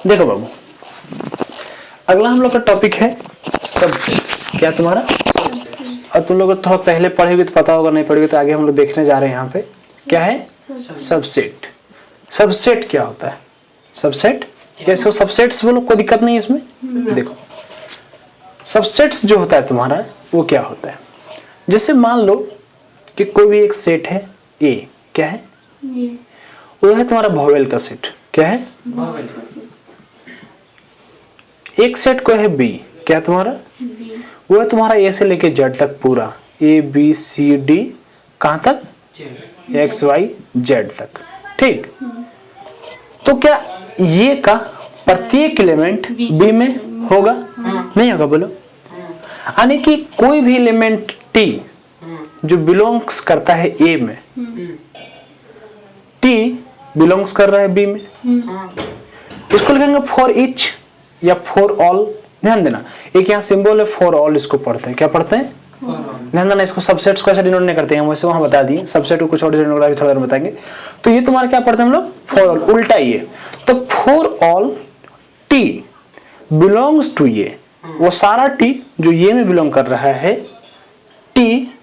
देखो बाबू, अगला हम लोग का टॉपिक है सबसेट्स। क्या तुम्हारा? और तुम लोग थोड़ा पहले पढ़ेगी तो पता होगा, नहीं पढ़ेगी तो आगे हम लोग देखने जा रहे हैं। यहाँ पे क्या है? सबसेट। सबसेट क्या होता है? सबसेट, इसको सबसेट्स बोलो, कोई दिक्कत नहीं इसमें। देखो सबसेट्स जो होता है तुम्हारा, वो क्या होता है? जैसे मान लो कि कोई भी एक सेट है ए, क्या है? वो है तुम्हारा वोवेल का सेट। क्या है? एक सेट को है बी, क्या है तुम्हारा? वो है तुम्हारा ए से लेके जेड तक पूरा, ए बी सी डी, कहां तक? एक्स वाई जेड तक। ठीक, तो क्या ये का प्रत्येक एलिमेंट बी में होगा? नहीं होगा, बोलो। यानी कि कोई भी एलिमेंट टी जो बिलोंग्स करता है ए में, टी बिलोंग्स कर रहा है बी में, इसको लिखेंगे फॉर ईच या फॉर ऑल। ध्यान देना, एक यहाँ सिंबल है फॉर ऑल, इसको पढ़ते हैं। क्या पढ़ते हैं? ध्यान देना, इसको सबसेट्स को ऐसे डिनोट नहीं करते हैं, वैसे वहां बता दिए। सबसेट को कुछ और डिनोट थोड़ा देर बताएंगे। तो ये तुम्हारा क्या पढ़ते हैं हम लोग? फॉर ऑल, उल्टा ये। तो for all T belongs to ये, वो सारा टी जो ये में बिलोंग कर रहा है, टी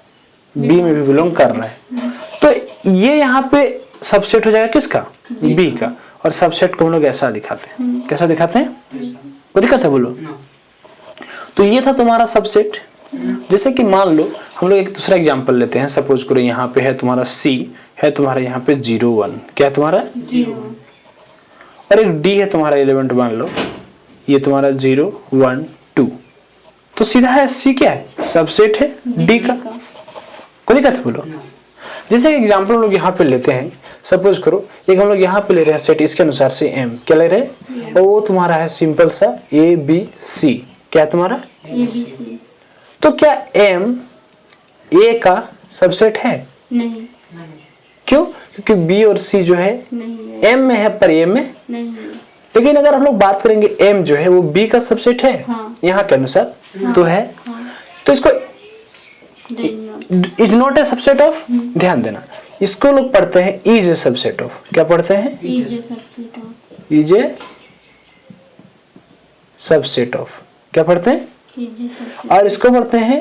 बी में भी बिलोंग कर रहा है। तो ये यहाँ पे सबसेट हो जाएगा किसका? बी का। और सबसेट को हम लोग ऐसा दिखाते हैं। कैसा दिखाते हैं? कोई दिक्कत है, बोलो। तो ये था तुम्हारा सबसेट। जैसे कि मान लो हम लोग एक दूसरा एग्जांपल लेते हैं। सपोज करो यहाँ पे है तुम्हारा सी, है तुम्हारा यहाँ पे 0 1, क्या है तुम्हारा? 0 1। और एक डी है तुम्हारा एलिमेंट, मान लो ये तुम्हारा 0 1 2। तो सीधा है सी क्या है? सबसेट है डी का। कोई दिक्कत है, बोलो। जैसे एग्जांपल हम लोग यहाँ पे लेते हैं। सपोज करो एक हम लोग यहाँ पे ले रहे हैं सेट, इसके अनुसार से एम, क्या ले रहे हैं? और वो तुम्हारा है सिंपल सा ए बी सी। क्या है तुम्हारा? तो क्या एम ए का सबसेट है? नहीं। क्यों? क्योंकि बी और सी जो है एम में है पर ए में नहीं। लेकिन अगर हम लोग बात करेंगे एम जो है वो बी का सबसेट है। यहाँ के अनुसार तो है। तो इसको is not a subset of. ध्यान देना, इसको लोग पढ़ते हैं इज ए सबसेट ऑफ। क्या पढ़ते हैं? Is a subset of. Is a subset of. क्या पढ़ते हैं? और इसको पढ़ते हैं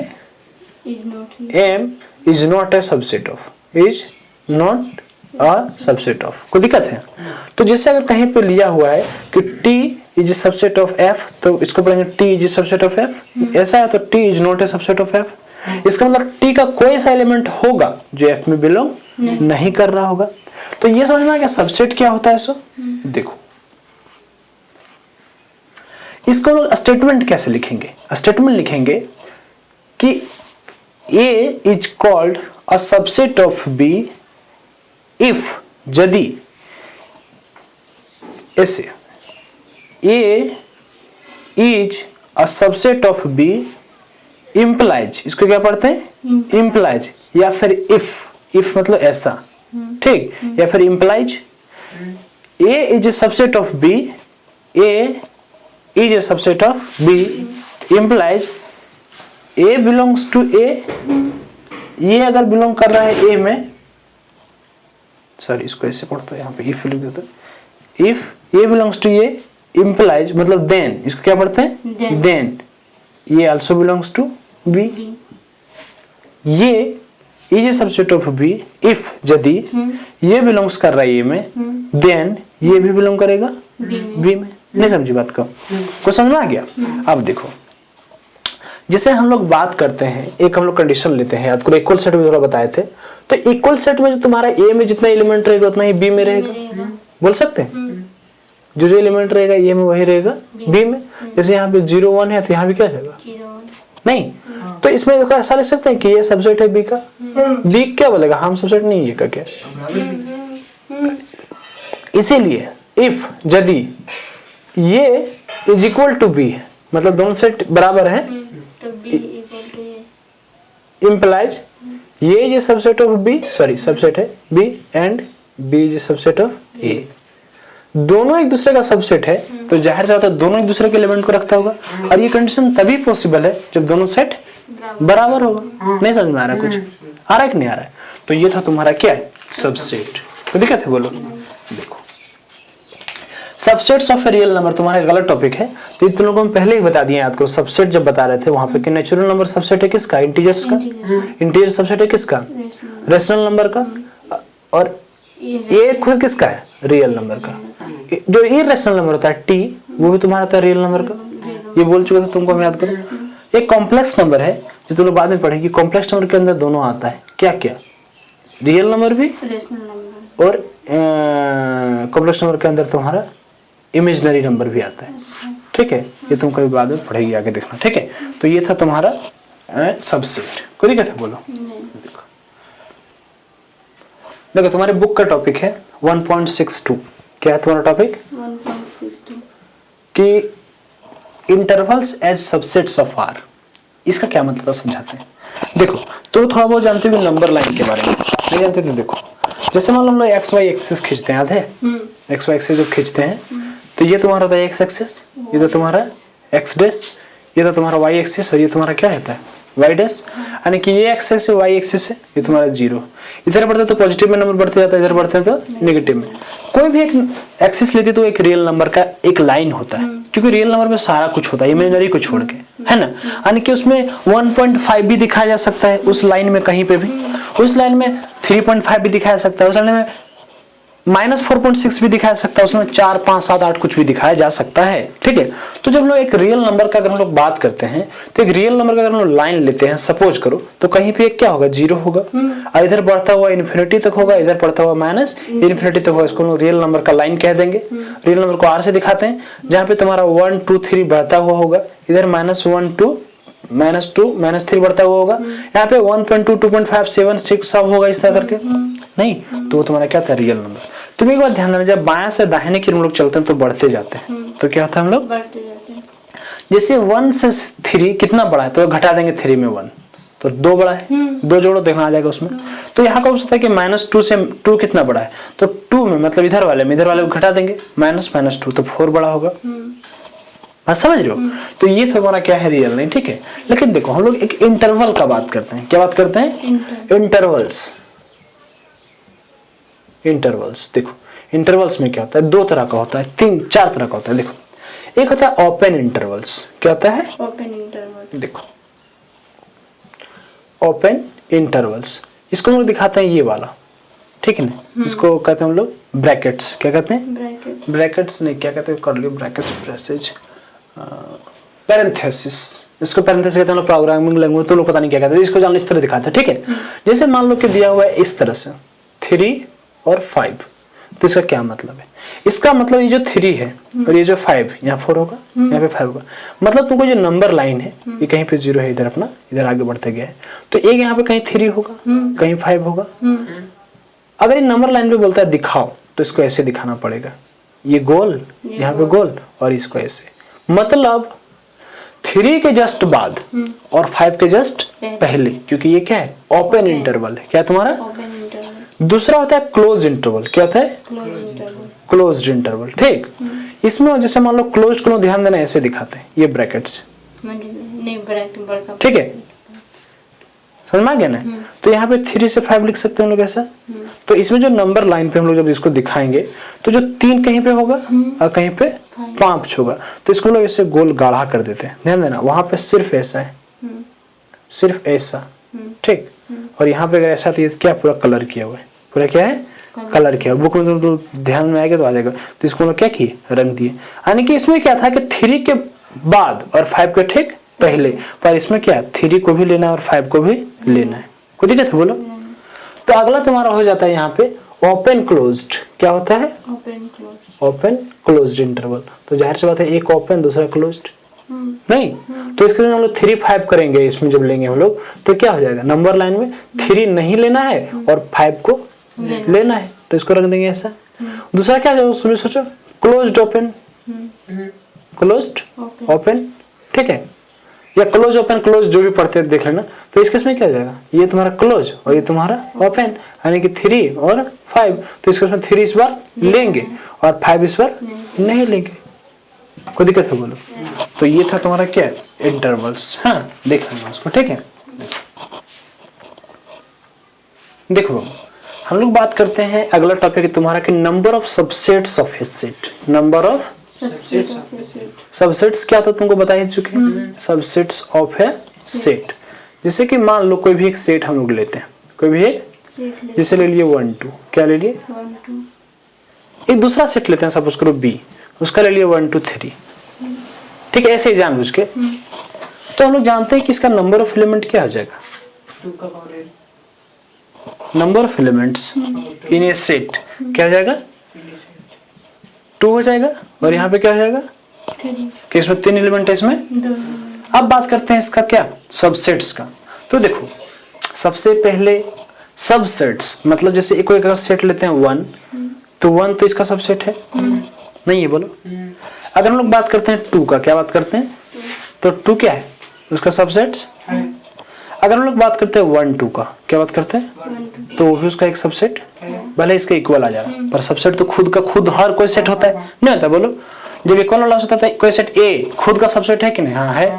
M is not a subset of. Is not a subset of. कोई दिक्कत है? तो जैसे अगर कहीं पे लिया हुआ है कि T is a subset of F, तो इसको पढ़ेंगे T is a subset of F. ऐसा है तो T is not a subset of F. इसका मतलब टी का कोई सा एलिमेंट होगा जो एफ में बिलोंग नहीं कर रहा होगा। तो ये समझना क्या सबसेट क्या होता है। सो देखो, इसको लोग स्टेटमेंट कैसे लिखेंगे? स्टेटमेंट लिखेंगे कि A is called a subset of B if, यदि ऐसे A is a subset of B implies. इसको क्या पढ़ते हैं? इम्प्लाइज। या फिर इफ मतलब ऐसा, ठीक, या फिर implies A is a subset of B, A is a subset of B implies A belongs to A. ये अगर बिलोंग कर रहा है ए में, सॉरी इसको ऐसे पढ़ता है, यहाँ पे इफ लिख देता है। If A belongs to A implies मतलब देन, इसको क्या पढ़ते हैं? देन ये आल्सो बिलोंग्स टू बी। ये is a subset of B if, यदि ये बिलोंग्स कर रहा है ए में, देन ये भी बिलोंग करेगा बी में। नहीं समझी बात को? कुछ समझ में आ गया? अब देखो, जैसे हम लोग बात करते हैं, एक हम लोग कंडीशन लेते हैं, याद करो इक्वल सेट में थोड़ा बताए थे। तो इक्वल सेट में जो तुम्हारा ए में जितना एलिमेंट रहेगा उतना ही बी में रहेगा। बोल सकते हैं? जो जो एलिमेंट रहेगा ए में वही रहेगा बी में। जैसे यहाँ पे 0 1 है तो यहाँ भी क्या रहेगा? नहीं। तो इसमें ऐसा ले सकते हैं कि ये सबसेट है बी का। बी क्या बोलेगा? हम सबसेट नहीं है का क्या? इसीलिए इफ, यदि ये इज इक्वल टू बी है, मतलब दोनों सेट बराबर है, इम्प्लाइज ये is subset of B, sorry subset है B and B is subset of A. दोनों एक दूसरे का सबसेट है तो जाहिर सा होता है दोनों एक दूसरे के एलिमेंट को रखता होगा। और ये कंडीशन तभी पॉसिबल है जब दोनों सेट बराबर होगा। नहीं समझ में आ रहा? कुछ आ रहा है कि नहीं आ रहा है? तो ये था तुम्हारा क्या है? सबसेट। तो दिक्कत है? बोलो। देखो subsets of a real number तुम्हारा गलत टॉपिक है, तो ये तुम लोगों को पहले ही बता दिया, याद करो। सबसेट जब बता रहे थे वहां पे कि नेचुरल नंबर सबसेट है किसका, इंटीजर्स का, इंटीजर सबसेट है किसका, रेशनल नंबर का, और ये खुद किसका है, रियल नंबर का। जो इरेशनल नंबर होता है टी, वो भी तुम्हारा था रियल नंबर का, ये बोल चुके थे तुमको, हम याद करो। एक कॉम्प्लेक्स नंबर है जो तुम लोग बाद में पढ़ेगी, कॉम्प्लेक्स नंबर के अंदर दोनों आता है, क्या क्या, रियल नंबर भी और कॉम्प्लेक्स नंबर के अंदर तुम्हारा इमेजिनरी नंबर भी आता है, ठीक है। ये तुम कभी बाद में पढ़ेगी, आगे देखना, ठीक है। तो ये था तुम्हारा सबसेट। कोई दिक्कत है, बोलो। देखो तुम्हारे बुक का टॉपिक है 1.62। क्या है तुम्हारा टॉपिक? 1.62 कि intervals as subsets of R. इसका क्या मतलब समझाते हैं। देखो तो थोड़ा बहुत जानते हो नंबर लाइन के बारे में, नहीं जानते तो देखो, जैसे मान लो हम लोग एक्स वाई एक्सिस खींचते हैं, याद है? एक्स वाई एक्सिस जब खींचते हैं तो ये तुम्हारा होता है एक्स एक्सिस, ये तो तुम्हारा एक्स डैश, ये तो तुम्हारा वाई एक्सिस, और ये तुम्हारा क्या रहता है, वाई डैश। यानी कि ये एक्सिस है, वाई एक्सिस है, ये तुम्हारा जीरो। इधर बढ़ते तो पॉजिटिव में नंबर बढ़ते जाता है, इधर बढ़ते हैं तो नेगेटिव में। कोई भी एक एक्सिस लेती तो एक रियल नंबर का एक लाइन होता है, क्योंकि रियल नंबर में सारा कुछ होता है इमेजिनरी को छोड़ के, है ना। यानी कि उसमें 1.5 भी दिखाया जा सकता है उस लाइन में, कहीं पे भी उस लाइन में 3.5 भी दिखाया जा सकता है, उस लाइन में -4.6 भी दिखाया जा सकता है, उसमें 4, 5, 7, 8 कुछ भी दिखाया जा सकता है, ठीक है। तो जब लोग एक रियल नंबर का अगर हम लोग बात करते हैं, तो एक रियल नंबर का अगर हम लोग लाइन लेते हैं, सपोज करो, तो कहीं पे एक क्या होगा, जीरो होगा, और इधर बढ़ता हुआ इन्फिनिटी तक होगा, इधर बढ़ता हुआ माइनस इन्फिनिटी तक होगा। इसको हम लोग रियल नंबर का लाइन कह देंगे। रियल नंबर को आर से दिखाते हैं, जहाँ पे तुम्हारा 1, 2, 3 बढ़ता हुआ होगा, इधर -1, 2, -2, -3 बढ़ता हुआ होगा, यहाँ पे 1.2, 2.5, 7, 6 सब होगा इस तरह करके, नहीं तो वो तुम्हारा क्या था, रियल नंबर। तुम एक बात ध्यान देना, जब बाएं से दाहिने की हम लोग चलते हैं तो बढ़ते जाते हैं, तो क्या होता है हम लोग बढ़ते जाते हैं। जैसे 1 से 3 कितना बड़ा है, तो घटा देंगे 3 में 1, तो 2 बड़ा है, 2 जोड़ो देखना आ जाएगा उसमें। तो यहाँ का होता है कि -2 से 2 कितना बड़ा है, तो 2 में मतलब इधर वाले को घटा देंगे, -2 तो 4 बड़ा होगा। बात समझ रहे हो? तो ये तो हमारा क्या है, रियल नहीं, ठीक है। लेकिन देखो हम लोग एक इंटरवल का बात करते हैं, क्या बात करते हैं, इंटरवल्स। देखो इंटरवल्स में क्या होता है, 2 तरह का होता है, 3, 4 तरह का होता है। देखो एक होता है ओपन इंटरवल्स। क्या होता है, ओपन इंटरवल। देखो ओपन इंटरवल्स, इसको हम लोग दिखाते हैं ये वाला, ठीक है ना। इसको कहते हैं हम लोग ब्रैकेट्स। क्या कहते हैं, ब्रैकेट्स नहीं, क्या कहते हैं, कर्ली ब्रैकेट्स, ब्रेसेज, पैरेंथेसिस। इसको पैरेंथेसिस कहते हैं प्रोग्रामिंग लैंग्वेज, तो लोग पता नहीं क्या कहते हैं, इसको जान इस तरह दिखाते हैं, ठीक है। जैसे मान लो कि दिया हुआ है इस तरह से 3 और 5, तो इसका क्या मतलब है, इसका मतलब ये जो 3 है और ये जो 5, यहाँ 4 होगा, यहाँ पे 5 होगा, मतलब तुमको जो नंबर लाइन है ये कहीं पे 0 है, इधर अपना इधर आगे बढ़ते गया है, तो एक यहाँ पे कहीं 3 होगा, कहीं 5 होगा। अगर ये नंबर लाइन पे बोलता है दिखाओ, तो इसको ऐसे दिखाना पड़ेगा, ये गोल, यहाँ पे गोल, और इसको ऐसे, मतलब 3 के जस्ट बाद और 5 के जस्ट पहले, क्योंकि ये क्या है, ओपन इंटरवल है। क्या तुम्हारा, ओपन इंटरवल। दूसरा होता है क्लोज इंटरवल। क्या होता है, क्लोज्ड इंटरवल, ठीक। इसमें जैसे मान लो क्लोज्ड को ध्यान देना, ऐसे दिखाते हैं, ये ब्रैकेट्स, नहीं ब्रैकेट, ठीक है, समझ में आ गया ना। तो यहाँ पे 3 से 5 लिख सकते हैं हम लोग ऐसा। तो इसमें जो नंबर लाइन पे हम लोग जब इसको दिखाएंगे, तो जो 3 कहीं पे होगा और कहीं पे 5 होगा, तो इसको लोग ऐसे गोल गाढ़ा कर देते हैं, ध्यान देना। वहां पे सिर्फ ऐसा है, सिर्फ ऐसा, ठीक। और यहाँ पे अगर ऐसा, तो ये क्या पूरा कलर किया हुआ है, पूरा क्या है, कलर किया। बुक में तो ध्यान में आएगा तो आ जाएगा। तो इसको लोग क्या किए, रंग दिए। यानी कि इसमें क्या था कि 3 के बाद और 5 के ठीक पहले, पर इसमें क्या 3 को भी लेना है और 5 को भी लेना है। कोई दिक्कत है, बोलो। तो अगला तुम्हारा हो जाता है यहाँ पे ओपन क्लोज्ड। क्या होता है, ओपन क्लोज्ड इंटरवल। तो जाहिर सी बात है, एक ओपन दूसरा क्लोज्ड, नहीं। तो इसके लिए हम लोग 3, 5 करेंगे, इसमें जब लेंगे हम लोग, तो क्या हो जाएगा, नंबर लाइन में 3 नहीं लेना है और 5 को लेना है, तो इसको रख देंगे ऐसा। दूसरा क्या है, उसमें सोचो क्लोज्ड ओपन, क्लोज्ड ओपन, ठीक है, या क्लोज ओपन क्लोज, जो भी पढ़ते देख लेना। तो इस केस में क्या हो जाएगा, ये तुम्हारा क्लोज और ये तुम्हारा ओपन, यानी कि 3 और 5। तो इस केस में 3 इस बार लेंगे और 5 इस बार नहीं लेंगे। कोई दिक्कत है, बोलो। तो ये था तुम्हारा क्या, इंटरवल्स। हाँ, देख लेना उसको, ठीक है। देखो हम लोग बात करते हैं अगला टॉपिक है तुम्हारा कि number of subsets of A set. Number of subset of A set. Subsets क्या था तुमको बता ही चुके हैं, सबसेट्स ऑफ ए सेट। जैसे कि मान लो कोई भी एक सेट हम लोग लेते हैं, कोई भी एक सेट ले जैसे ले लिए 1 2, क्या ले लिए 1 2 एक दूसरा सेट लेते हैं, सपोज करो बी, उसका ले लिए 1 2 3, ठीक है, ऐसे ही जानबूझ के। तो हम लोग जानते हैं कि इसका नंबर ऑफ एलिमेंट क्या हो जाएगा, 2 का power number of elements in A set क्या हो जाएगा 2 हो जाएगा। और यहाँ पे क्या हो जाएगा 3 कि इसमें 3 एलिमेंट है इसमें। 2 अब बात करते हैं इसका क्या सबसेट्स का। तो देखो सबसे पहले सबसेट्स मतलब जैसे कोई अगर सेट लेते हैं 1 तो 1 तो इसका सबसेट है नहीं है, बोलो। अगर हम लोग बात करते हैं 2 का, क्या बात करते हैं, तो 2 क्या है उसका सबसेट्स। अगर हम लोग बात करते हैं 1 2 का, क्या बात करते हैं, 1 2 तो वो भी उसका एक सबसेट, भले इसके इक्वल आ जाए पर सबसेट तो खुद का खुद हर कोई सेट होता है, नहीं होता, बोलो। जब इक्वल वाला होता है कोई सेट ए खुद का सबसेट है कि नहीं, हाँ है,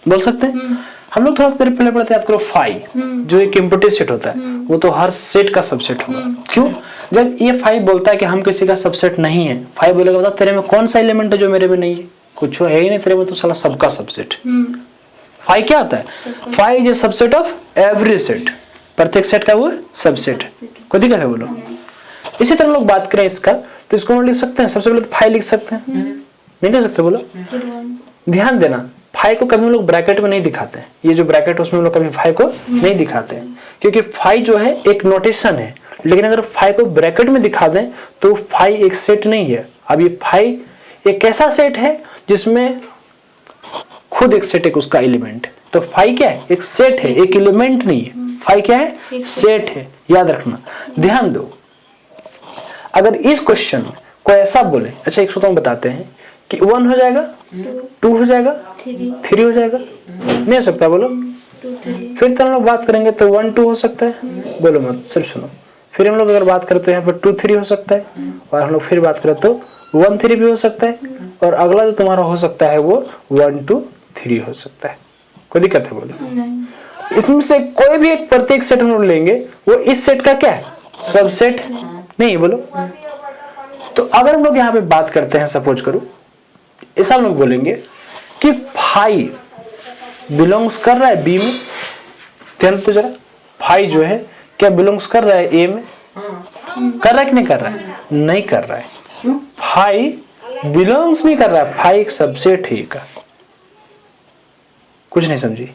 बोल सकते हैं। हम लोग थोड़ा सा देर पहले पढ़ते याद करो फाइव, जो एक इम्पोर्टेंट सेट होता है वो तो हर सेट का सबसेट होगा। क्यों, जब ये 5 बोलता है कि हम किसी का सबसेट नहीं है, 5 बोलेगा बता तेरे में कौन सा एलिमेंट है जो मेरे में नहीं है, कुछ है ही नहीं तेरे में, तो साला सबका सबसेट। 5 क्या होता है, 5 is a subset of every set, प्रत्येक सेट का वो सबसेट है। कोई दिक्कत है बोलो। इसी तरह लोग बात करें इसका, तो इसको हम लिख सकते हैं, सबसे पहले तो 5 लिख सकते हैं, नहीं लिख सकते बोलो। फिर 1 ध्यान देना 5 को कभी हम लोग ब्रैकेट में नहीं दिखाते हैं, ये जो ब्रैकेट है उसमें हम लोग कभी 5 को नहीं दिखाते हैं, क्योंकि 5 जो है एक नोटेशन है। लेकिन अगर 5 को ब्रैकेट में दिखा दें तो 5 एक सेट नहीं है। अब ये 5 एक ऐसा सेट है जिसमें खुद एक सेट एक उसका एलिमेंट है। तो 5 क्या है, एक सेट है, एक एलिमेंट नहीं है। 5 क्या है, सेट है, याद रखना। ध्यान दो, अगर इस क्वेश्चन को ऐसा बोले, अच्छा एक सूत्र बताते हैं कि 1 हो जाएगा, 2 हो जाएगा, 3 हो जाएगा, नहीं हो सकता बोलो। 2 3 फिर तो हम लोग बात करेंगे तो 1 2 हो सकता है, बोलो मत, सिर्फ सुनो। फिर हम लोग अगर बात करें तो यहाँ पर 2 3 हो सकता है, और हम लोग फिर बात करें तो 1 3 भी हो सकता है, और अगला जो तुम्हारा हो सकता है वो 1 2 3 हो सकता है। कोई दिक्कत है बोलो। नहीं इसमें से कोई भी एक प्रत्येक सेट हम लोग लेंगे वो इस सेट का क्या है, सबसेट नहीं, बोलो। तो अगर हम लोग यहाँ पे बात करते हैं, सपोज करो ऐसा हम लोग बोलेंगे कि 5 बिलोंग्स कर रहा है बी में, ध्यान तो जरा, 5 जो है क्या बिलोंग्स कर रहा है ए में, कर रहा है कि नहीं कर रहा है, नहीं कर रहा है। 5 बिलोंग्स नहीं कर रहा है, 5 एक सबसेट है का, कुछ नहीं समझी।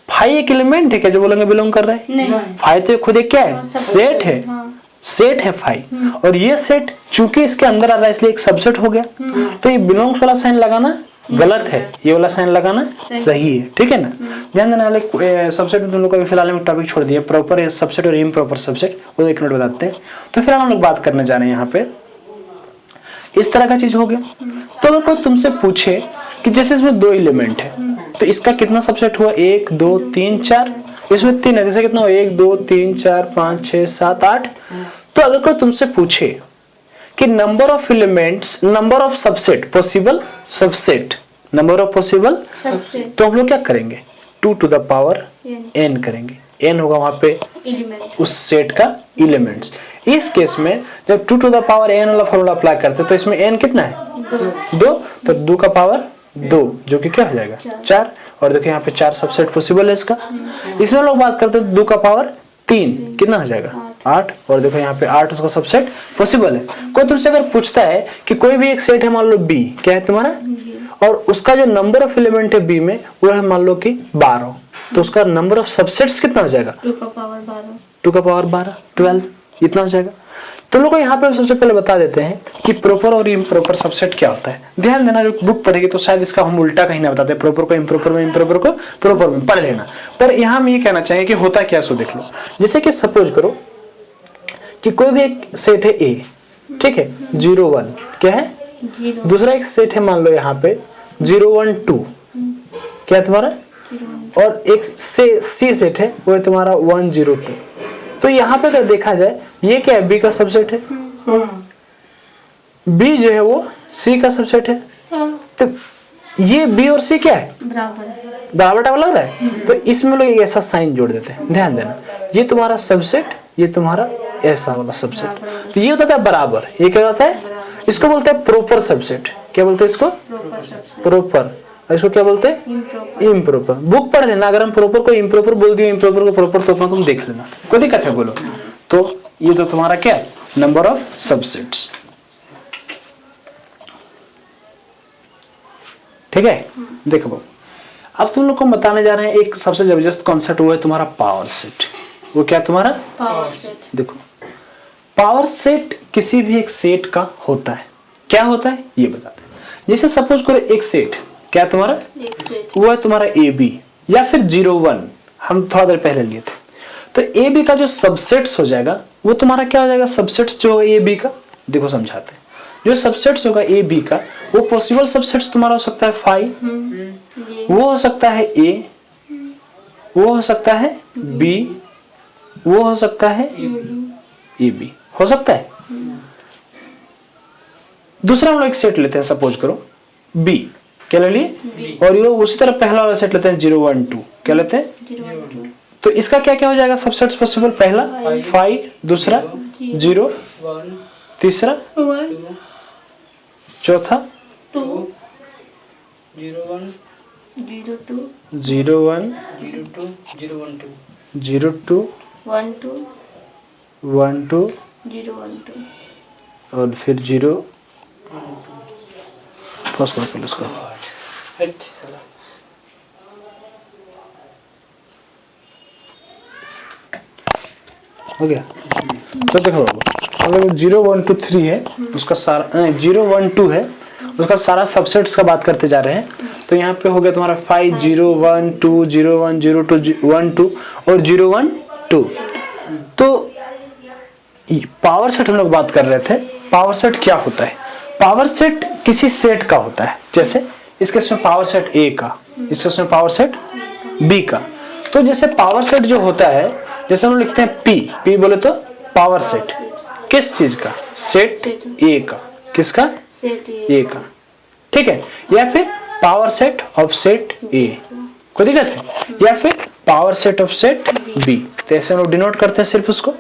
5 एक एलिमेंट है क्या जो बोलेंगे बिलोंग कर रहा है, नहीं 5 तो खुद एक क्या है, सेट है, सेट है 5, और ये सेट चूंकि इसके अंदर आ रहा है इसलिए एक सबसेट हो गया। तो ये बिलोंग्स वाला साइन लगाना गलत है, ये वाला साइन लगाना सही है, ठीक है ना। ध्यान देना वाले सबसेट में तुम लोग को फिलहाल में टॉपिक छोड़ दिया, प्रॉपर सबसेट और इम्प्रॉपर सबसेट, वो एक मिनट बताते हैं। तो फिर हम लोग बात करने जा रहे हैं यहाँ पे, इस तरह का चीज हो गया। तो अगर कोई तुमसे पूछे कि जैसे इसमें 2 एलिमेंट है तो इसका कितना सबसेट हुआ, 1 2 3 4, इसमें 3 है, जैसे कितना हुआ 1 2 3 4 5 6 7 8। तो अगर कोई तुमसे पूछे कि number of elements, number of subset, possible subset, number of possible, subset तो हम लोग क्या करेंगे 2 to the power n करेंगे। n होगा वहां पे एलिमेंट उस सेट का एलिमेंट्स। इस केस में जब 2 to the power n वाला फॉर्मूला अप्लाई करते हैं तो इसमें n कितना है 2, तो 2 का पावर 2 जो कि क्या हो जाएगा 4। और देखो यहाँ पे 4 सबसेट पॉसिबल है इसका। इसमें लोग बात करते हैं 2 का पावर 3 कितना हो जाएगा 8, और देखो यहाँ पे 8 उसका सबसेट पॉसिबल है। कोई तुमसे अगर पूछता है कि कोई भी एक सेट है, मान लो b, क्या है तुम्हारा, और उसका जो नंबर ऑफ एलिमेंट है b में वो है मान लो कि 12, तो उसका नंबर ऑफ सबसेट्स कितना हो जाएगा 2 का पावर 12 2 का पावर 12 12, इतना हो जाएगा। तो लोग यहाँ पे सबसे पहले बता देते हैं कि प्रॉपर और इम्प्रॉपर सबसेट क्या होता है। ध्यान देना, जो बुक पढ़ेगी तो शायद इसका हम उल्टा कहीं ना बताते, प्रॉपर को इम्प्रॉपर में, इम्प्रॉपर को प्रॉपर में, पढ़ लेना। पर यहाँ हम ये कहना चाहेंगे कि होता क्या, सो देख लो। जैसे कि सपोज करो कि कोई भी एक सेट है ए, ठीक है, 0 1 क्या है, 0 दूसरा एक सेट है मान लो यहाँ पे 0 1 2 क्या है तुम्हारा, और एक सी सेट है वो है तुम्हारा 1 0 2। तो यहाँ पे अगर देखा जाए ये क्या है, बी का सबसेट है, बी जो है वो सी का सबसेट है। तो ये बी और सी क्या है, बराबर बराबर टाइप लग रहा है। तो इसमें लोग एक ऐसा साइन जोड़ देते हैं, ध्यान देना, ये तुम्हारा सबसेट, ये तुम्हारा ऐसा वाला सबसेट। तो ये होता है बराबर, ये क्या होता है, इसको बोलते हैं प्रॉपर सबसेट। क्या बोलते हैं इसको, प्रॉपर सबसेट, प्रॉपर। इसको क्या बोलते हैं, इम्प्रॉपर। इम्प्रॉपर। बुक पढ़ लेना, अगर हम प्रॉपर को इम्प्रॉपर बोल दिए, इम्प्रॉपर को प्रॉपर, तो अपना तुम देख लेना, कोई दिक्कत है बोलो। तो ये तो तुम्हारा क्या है, नंबर ऑफ सबसेट्स। ठीक है, देखो बाबू, अब तुम लोग को बताने जा रहे हैं एक सबसे जबरदस्त कॉन्सेप्ट, वो है तुम्हारा पावर सेट। वो क्या तुम्हारा पावर सेट। देखो, पावर सेट किसी भी एक सेट का होता है। क्या होता है ये बताते हैं। जैसे सपोज करो एक सेट, क्या तुम्हारा, एक सेट, वो है तुम्हारा ए बी या फिर 0 1, हम थोड़ा देर पहले लिए थे। तो ए बी का जो सबसेट्स हो जाएगा वो तुम्हारा क्या हो जाएगा, सबसेट्स जो है ए बी का, देखो समझाते हैं। जो सबसेट्स होगा ए बी का, वो पॉसिबल सबसेट्स तुम्हारा हो सकता है 5, ये वो हो सकता है ए, वो हो सकता है बी, वो हो सकता है ए बी, हो सकता है। दूसरा हम लोग एक सेट लेते हैं, सपोज करो बी, क्या ले लिए, और ये उसी तरह पहला वाला सेट लेते हैं 0 1 2, क्या लेते हैं। 0 1 2, तो इसका क्या क्या हो जाएगा सबसेट्स पॉसिबल, पहला 5, दूसरा 0, 1 तीसरा 1 चौथा 2 0 1 0 2 0 1 0 2 0 1 2 0 2 1 2 1 2 0 1 2। और फिर 0 फर्स्ट बार उसको हट साला हो गया। तो देखो बाबू, अगर 0 1 2 3 है, उसका सारा 0 1 2 है, उसका सारा सबसेट्स का बात करते जा रहे हैं। तो यहाँ पे हो गया तुम्हारा 5 0 1 2 0 1 0 2 1 2 और 0 1 2। तो पावर सेट हम लोग बात कर रहे थे। पावर सेट क्या होता है, पावर सेट किसी सेट का होता है। जैसे इसके इसमें पावर सेट ए का, इसके इसमें पावर सेट बी का। तो जैसे पावर सेट जो होता है, जैसे हम लिखते हैं पी, पी बोले तो पावर सेट किस चीज का, सेट ए का, किसका, सेट ए का, ठीक है। या फिर power set of set A, कोई दिक्कत है, या फिर power set of set B. तो ऐसे हम लोग डिनोट करते हैं सिर्फ उसको।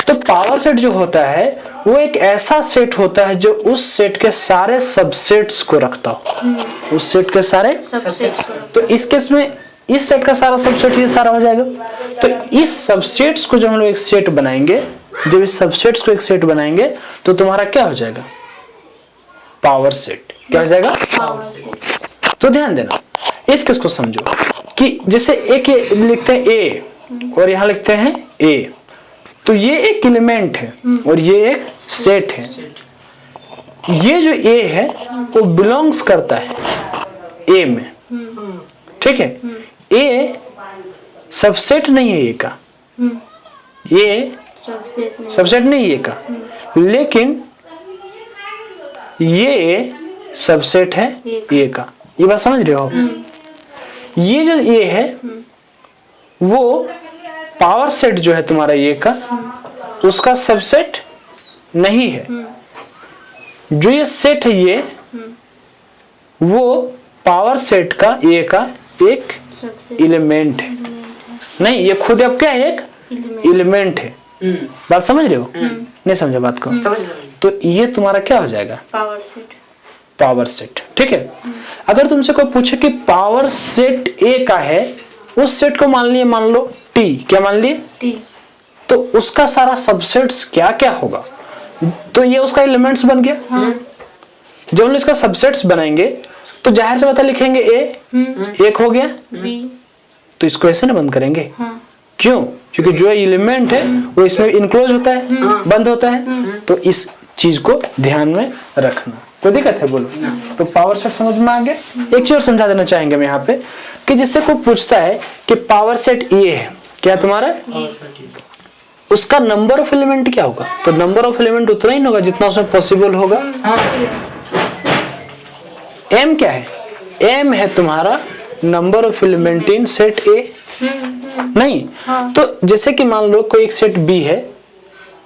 तो पावर सेट जो होता है वो एक ऐसा सेट होता है जो उस सेट के सारे सबसेट्स को रखता हो, उस सेट के सारे। सबसेट। तो इस केस में इस सेट का सारा सबसेट ये सारा हो जाएगा। तो इस सबसेट्स को जब हम लोग एक सेट बनाएंगे, जब इस सबसेट्स को एक सेट बनाएंगे तो तुम्हारा क्या हो जाएगा, पावर सेट। क्या हो जाएगा, पावर सेट। तो ध्यान देना इस केस को समझो कि जैसे एक लिखते हैं ए और यहाँ लिखते हैं ए, तो ये एक एलिमेंट है और ये एक सेट है। ये जो ए है वो बिलोंग्स करता है ए में, ठीक है। ए सबसेट नहीं है ए का, ये सबसेट में सबसेट नहीं है ए का, लेकिन ये सबसेट है ए का। ये बात समझ रहे हो। ये जो ए है वो पावर सेट जो है तुम्हारा ए का, उसका सबसेट नहीं है। जो ये सेट है ये, वो पावर सेट का ए का एक सबसेट एलिमेंट है। नहीं, ये खुद अब क्या है, एक एलिमेंट। एलिमेंट है। बात समझ रहे हो, नहीं समझा बात को। समझ रहे तो ये तुम्हारा क्या हो जाएगा, पावर सेट। पावर सेट, ठीक है। अगर तुमसे कोई पूछे कि पावर सेट ए का है, उस सेट को मान लिए, मान लो टी, क्या मान लिए, टी। तो उसका सारा सबसेट्स क्या क्या होगा, तो ये उसका एलिमेंट्स बन गया। जब हम इसका सबसेट्स बनाएंगे तो जाहिर से बात लिखेंगे ए, एक हो गया, बी। तो इसको ऐसे ना बंद करेंगे। हाँ। क्यों, क्योंकि जो एलिमेंट है वो इसमें इनक्लोज होता है, बंद होता है। तो इस चीज को ध्यान में रखना, कोई दिक्कत है बोलो। तो पावर सेट समझ में आ गया। एक चीज और समझा देना चाहेंगे हम यहाँ पे कि जिससे कोई पूछता है कि पावर सेट ये है, क्या तुम्हारा, उसका नंबर ऑफ एलिमेंट क्या होगा, तो नंबर ऑफ एलिमेंट उतना ही होगा जितना उसमें पॉसिबल होगा। एम क्या है, एम है तुम्हारा number of element in set ए। नहीं, तो जैसे कि मान लो कोई एक सेट बी है,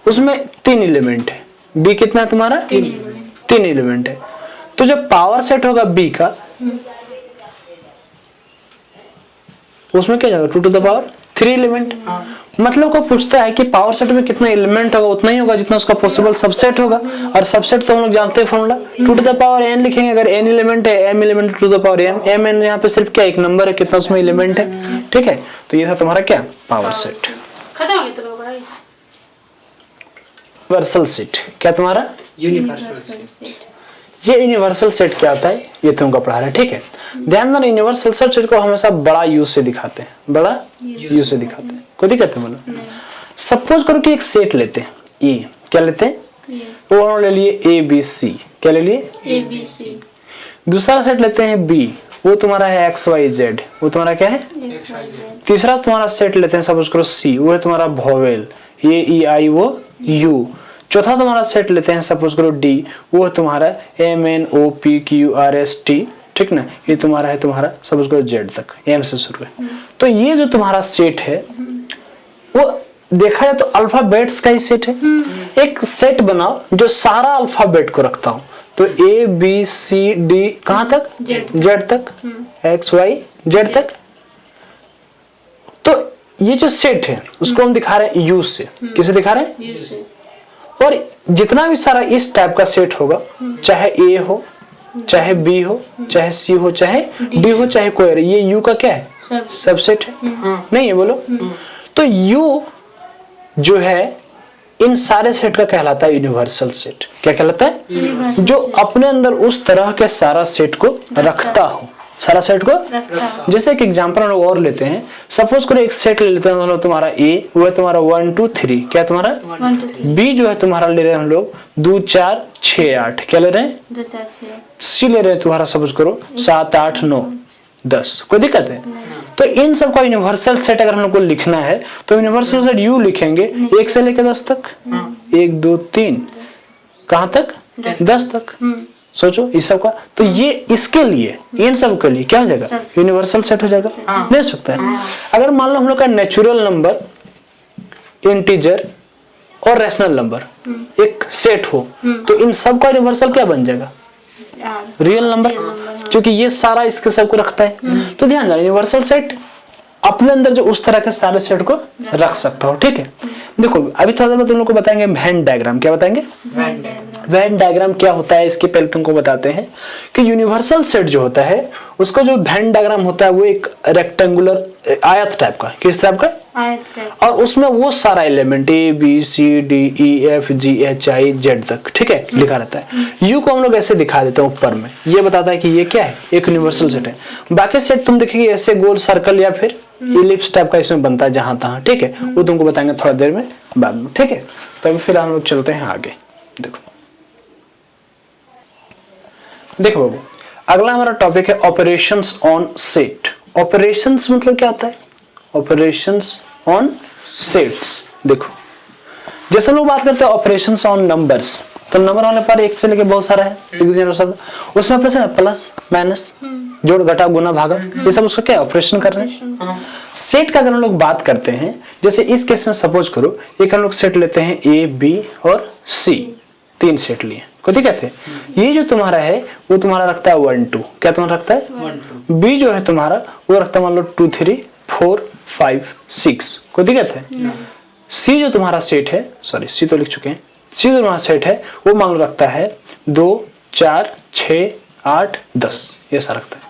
उसमें 3 एलिमेंट है। बी कितना है तुम्हारा, 3 एलिमेंट है। तो जब पावर सेट होगा बी का, उसमें क्या जाएगा, 2 to the power 3 एलिमेंट। मतलब को पूछता है कि पावर सेट में कितना एलिमेंट होगा, उतना ही होगा जितना उसका पॉसिबल सबसेट होगा। और सबसेट तो हम लोग जानते हैं formula, 2 to the power n लिखेंगे। अगर n एलिमेंट है, m element to the power n, m n यहाँ पे सिर्फ क्या एक नंबर है, कितना उसमें एलिमेंट है, ठीक है। तो ये था तुम्हारा क्या पावर सेट। खत्म हो गया तो पढ़ाई। यूनिवर्सल सेट क्या तुम्हारा, यूनिवर्सल सेट। ये यूनिवर्सल सेट क्या होता है ये तुमको पढ़ा रहे हैं, ठीक है। ध्यान देना, यूनिवर्सल सेट को हमेशा बड़ा यू से दिखाते हैं, बड़ा यू से दिखाते हैं। कोई दिक्कत है बोलो। सपोज करो कि एक सेट लेते हैं ए, क्या लेते हैं, वो ले लिए ए बी सी, क्या ले लिए ABC। दूसरा सेट लेते हैं बी, वो तुम्हारा है एक्स वाई जेड, वो तुम्हारा क्या है। तीसरा तुम्हारा सेट लेते हैं सपोज करो सी, वो है तुम्हारा vowel, A E I O you. चौथा तुम्हारा सेट लेते हैं सपोज करो डी, वो है तुम्हारा M N O P Q R S T, ठीक ना। ये तुम्हारा है तुम्हारा सपोज करो जेड तक, एम से शुरू है। तो ये जो तुम्हारा सेट है वो देखा जाए तो अल्फाबेट्स का ही सेट है। एक सेट बनाओ जो सारा अल्फाबेट को रखता हो, तो ए बी सी डी कहां तक, जेड तक, एक्स वाई जेड तक। तो ये जो सेट है उसको हम दिखा रहे हैं यू से, किसे दिखा रहे हैं, U से। और जितना भी सारा इस टाइप का सेट होगा, चाहे ए हो, चाहे बी हो, चाहे सी हो, चाहे डी हो, चाहे कोई, ये यू का क्या है, सबसेट है। नहीं है बोलो। तो यू जो है इन सारे सेट का कहलाता है यूनिवर्सल सेट। क्या कहलाता है, जो अपने अंदर उस तरह के सारा सेट को रखता हो, सारा सेट को। जैसे एक एग्जांपल हम लोग और लेते हैं, सपोज करो एक सेट ले लेते हैं हम लोग, तुम्हारा ए वो है तुम्हारा 1 2 3, क्या तुम्हारा 1 2 3। बी जो है तुम्हारा ले रहे हैं हम लोग 2 4 6 8, क्या ले रहे हैं, 2 4 6। सी ले रहे हैं तुम्हारा सपोज करो 7 8 9 10। कोई दिक्कत है। तो इन सब का यूनिवर्सल सेट अगर हम लोग को लिखना है तो यूनिवर्सल सेट यू लिखेंगे 1 से लेकर 10 तक, 1 2 3 कहां तक, 10 तक। सोचो इस सब का, तो ये इसके लिए, इन सब के लिए क्या हो जाएगा, यूनिवर्सल सेट हो जाएगा। नहीं हो सकता है। अगर मान लो हम लोग का नेचुरल नंबर, इंटीजर और रैशनल नंबर एक सेट हो, तो इन सब का यूनिवर्सल क्या बन जाएगा, रियल नंबर, क्योंकि ये सारा इसके सब को रखता है। तो ध्यान देना, यूनिवर्सल सेट अपने अंदर जो उस तरह के सारे सेट को रख सकता हो, ठीक है। देखो अभी थोड़ा सा तुम लोग को बताएंगे वेन डायग्राम। क्या बताएंगे, वेन डायग्राम क्या होता है, इसके पहले तुमको बताते हैं कि यूनिवर्सल सेट जो होता है उसका जो वेन डायग्राम होता है वो एक रेक्टेंगुलर आयत टाइप का, किस टाइप का, और उसमें वो सारा element A B C D E F G H I Z तक, ठीक है, लिखा रहता है। यू को हम लोग ऐसे दिखा देते हैं ऊपर में, ये बताता है कि ये क्या है, एक यूनिवर्सल सेट है। बाकी सेट तुम देखेंगे ऐसे गोल सर्कल या फिर इलिप्स टाइप का इसमें बनता है जहां तहां, ठीक है, वो तुमको बताएंगे थोड़ा देर में बाद में, ठीक है। तो अभी फिर हम लोग चलते हैं आगे। देखो देखो बाबू, अगला हमारा टॉपिक है ऑपरेशंस ऑन सेट। ऑपरेशंस मतलब क्या होता है, ऑपरेशंस ऑन सेट्स। देखो जैसे लोग बात करते हैं ऑपरेशंस ऑन नंबर्स, तो नंबर होने पर एक से लेके बहुत सारा है, एक दूसरे शब्द, उसमें ऑपरेशन है प्लस माइनस, जोड़ घटा गुना भागा, ये सब उसको क्या ऑपरेशन कर रहे हैं। सेट का अगर हम लोग बात करते हैं, जैसे इस केस में सपोज करो एक हम लोग सेट लेते हैं ए बी और सी, 3 सेट लिए, कोई दिक्कत है। ये जो तुम्हारा है वो तुम्हारा रखता है 1 2, क्या तुम्हारा रखता है 1 2। बी जो है तुम्हारा वो रखता है मान लो 2 3 4 5 6, कोई दिक्कत है। सी जो तुम्हारा सेट है, सॉरी सी तो लिख चुके हैं, सी जो तुम्हारा सेट है वो मान लो रखता है 2 4 6 8 10, ये सा रखता है।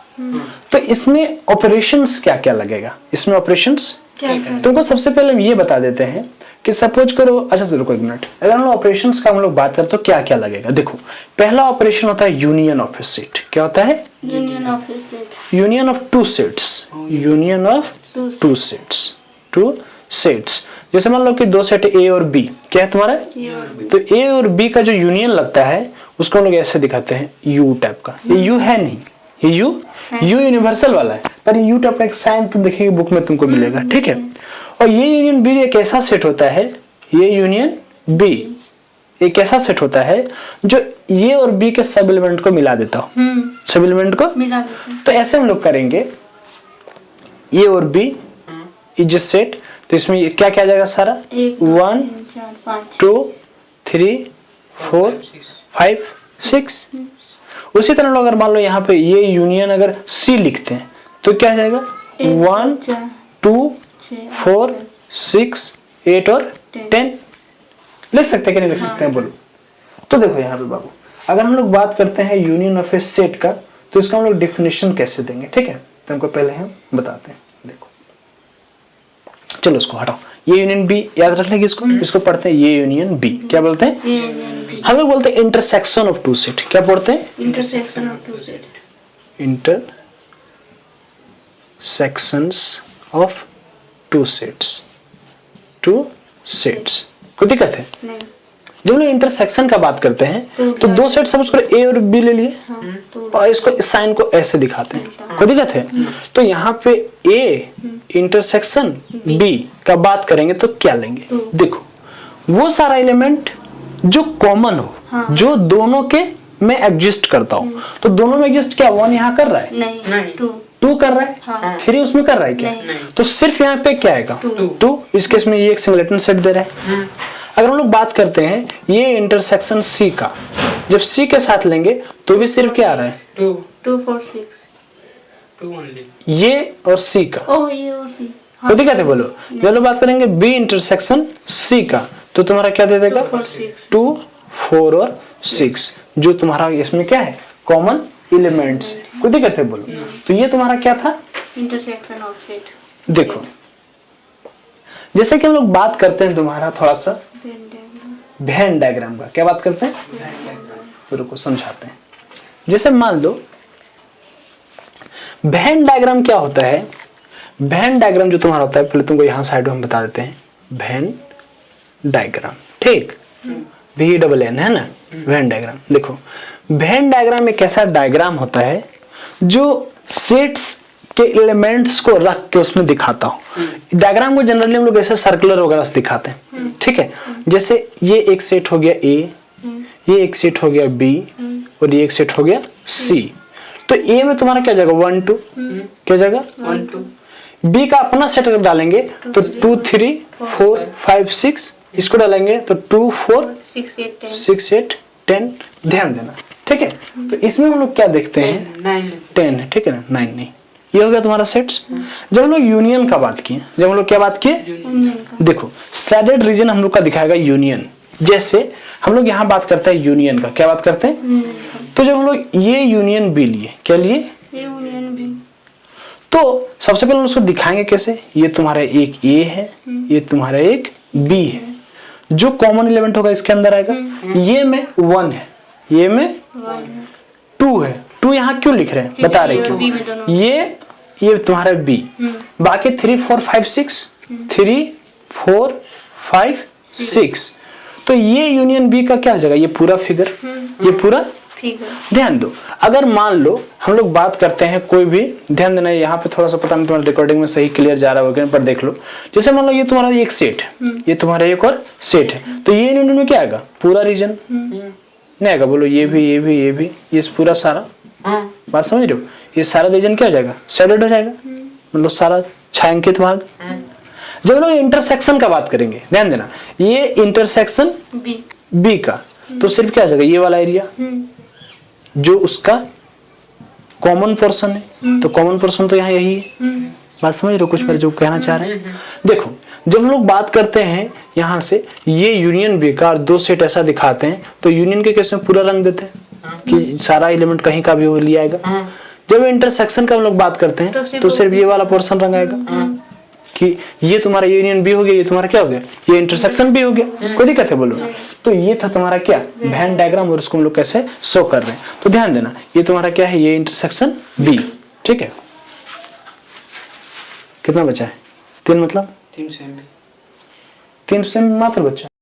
तो इसमें ऑपरेशंस क्या क्या लगेगा, इसमें ऑपरेशंस तुमको सबसे पहले हम ये बता देते हैं कि सपोज करो, अच्छा चलो कोई मिनट, अगर हम लोग ऑपरेशंस का हम लोग बात करें तो क्या क्या लगेगा। देखो पहला ऑपरेशन होता है यूनियन ऑफ ए सेट। क्या होता है, union of A set, union of 2 sets, union of 2 sets, 2 sets. जैसे मान लो कि 2 सेट ए और बी, क्या है तुम्हारा, तो ए और बी का जो यूनियन लगता है उसको हम लोग ऐसे दिखाते हैं यू टाइप का। ये यू है नहीं, ये यू यूनिवर्सल वाला है, पर यू टाइप का एक साइन तुम देखिए बुक में तुमको मिलेगा, ठीक है। और ये यूनियन बी एक ऐसा सेट होता है, ये यूनियन बी एक ऐसा सेट होता है जो ये और बी के सब एलिमेंट को मिला देता हो, सब एलिमेंट को मिला देता है। तो ऐसे हम लोग करेंगे ये और बी इज सेट, तो इसमें ये क्या क्या जाएगा सारा 1 2 3 4 5 6। उसी तरह अगर मान लो यहाँ पे ये यूनियन अगर सी लिखते हैं तो क्या जाएगा 1 2 4 6, 8 और 10 लिख सकते हैं कि नहीं लिख सकते हैं, बोलो। तो देखो यहाँ पे बाबू, अगर हम लोग बात करते हैं यूनियन ऑफ ए सेट का, तो इसका हम लोग डिफिनेशन कैसे देंगे, ठीक है। तो हमको पहले हम बताते हैं, देखो चलो इसको हटाओ, ये यूनियन बी याद रख लेंगे, इसको पढ़ते हैं ये यूनियन बी, क्या बोलते हैं, हम लोग बोलते हैं इंटरसेक्शन ऑफ टू सेट, क्या पढ़ते हैं, intersection of two set, intersections of two sets, कोई दिक्कत है। नहीं जब हम लोग इंटरसेक्शन का बात करते हैं तो दो सेट सपोज करो ए और बी ले लिए, और इसको इस साइन को ऐसे दिखाते हैं, कोई दिक्कत है। तो यहाँ पे ए इंटरसेक्शन बी का बात करेंगे तो क्या लेंगे, देखो वो सारा एलिमेंट जो कॉमन हो, जो दोनों के में एग्जिस्ट करता हो, तो दोनों में एग्जिस्ट क्या 1 यहाँ कर रहा है, नहीं 2 कर रहा है, 3 उसमें कर रहा है क्या, तो सिर्फ यहाँ पे क्या आएगा 2। इस केस में ये एक सिंगलेटन सेट दे रहा है। अगर हम लोग बात करते हैं ये इंटरसेक्शन सी का, जब सी के साथ लेंगे तो भी सिर्फ क्या आ रहा है 2 2 4 6 2 ओनली, ये और सी का, ओह ये और सी, तो दिक्कत है बोलो। जब लोग बात करेंगे बी इंटरसेक्शन सी का, तो तुम्हारा क्या दे देगा 2 4 और 6, जो तुम्हारा इसमें क्या है कॉमन एलिमेंट्स, कोई दिक्कत है बोलो। तो ये तुम्हारा क्या था इंटरसेक्शन ऑफ सेट। देखो जैसे कि हम लोग बात करते हैं तुम्हारा थोड़ा सा वेन डायग्राम का, क्या बात करते हैं, तो रुको समझाते हैं। जैसे मान लो वेन डायग्राम क्या होता है, वेन डायग्राम जो तुम्हारा होता है, पहले तुमको यहाँ साइड में हम बता देते हैं, वेन डायग्राम, ठीक, VN है ना, वेन डायग्राम। देखो वेन डायग्राम एक ऐसा डायग्राम होता है जो सेट्स के एलिमेंट्स को रख के उसमें दिखाता हो। डायग्राम को जनरली हम लोग ऐसे सर्कुलर वगैरह से दिखाते हैं, ठीक है। जैसे ये एक सेट हो गया ए, ये एक सेट हो गया बी, और ये एक सेट हो गया सी। तो ए में तुम्हारा क्या जाएगा 1 2, क्या जाएगा 1 2, बी का अपना सेट अगर डालेंगे तो 2 3 4 5 6, इसको डालेंगे तो 2 4 6 8 10, ध्यान देना, ठीक है। तो इसमें हम लोग क्या देखते हैं 10 है, ठीक है ना, 9 नहीं, ये हो गया तुम्हारा सेट्स। जब हम लोग यूनियन का बात किए, जब हम लोग क्या बात किए, देखो शेडेड रीजन हम लोग का दिखाएगा यूनियन। जैसे हम लोग यहाँ बात करते हैं यूनियन का, क्या बात करते हैं, तो जब हम लोग ये यूनियन बी लिए, क्या लिए यूनियन बी, तो सबसे पहले हम उसको दिखाएंगे कैसे, ये तुम्हारा एक ए है, ये तुम्हारा एक बी है, जो कॉमन एलिमेंट होगा इसके अंदर आएगा। ये में 1 है, ये में 2 है, 2 यहाँ क्यों लिख रहे हैं, बता रहे क्यों, ये तुम्हारा बी, बाकी 3 4 5 6 3 4 5 6, तो ये यूनियन बी का क्या हो जाएगा, ये पूरा फिगर, ये पूरा फिगर। ध्यान दो, अगर मान लो हम लोग बात करते हैं कोई भी, ध्यान देना यहाँ पे थोड़ा सा, पता नहीं तुम्हारा रिकॉर्डिंग में सही क्लियर जा रहा होगा पर देख लो। जैसे मान लो ये तुम्हारा एक सेट है, ये तुम्हारा एक और सेट है, तो ये यूनियन में क्या आएगा पूरा रीजन नहीं आएगा, बोलो ये भी ये भी ये भी, ये पूरा सारा, बात समझ रहे हो, ये सारा रीजन क्या हो जाएगा शेडेड हो जाएगा, मतलब सारा छायांकित भाग। जब लोग इंटरसेक्शन का बात करेंगे, ध्यान देना, ये इंटरसेक्शन बी का, तो सिर्फ क्या हो जाएगा ये वाला एरिया जो उसका कॉमन पोर्शन है, तो कॉमन पोर्शन तो यहाँ यही है, बात समझ रहे हो कुछ पर जो कहना चाह रहे हैं। देखो जब हम लोग बात करते हैं यहाँ से ये यूनियन बी का, और दो सेट ऐसा दिखाते हैं, तो यूनियन के केस में पूरा रंग देते हैं कि सारा एलिमेंट कहीं का भी लिया आएगा। जब इंटरसेक्शन का हम लोग बात करते हैं तो सिर्फ ये वाला पोर्शन रंग आएगा कि ये तुम्हारा यूनियन बी हो गया, ये तुम्हारा क्या हो गया, ये इंटरसेक्शन बी हो गया, कोई दिक्कत है बोलो। तो ये था तुम्हारा क्या वेन डायग्राम, और उसको हम लोग कैसे शो कर रहे हैं, तो ध्यान देना, ये तुम्हारा क्या है, ये इंटरसेक्शन बी, ठीक है। कितना बचा है 3, मतलब 3 सेमी 3 से मात्र बचा।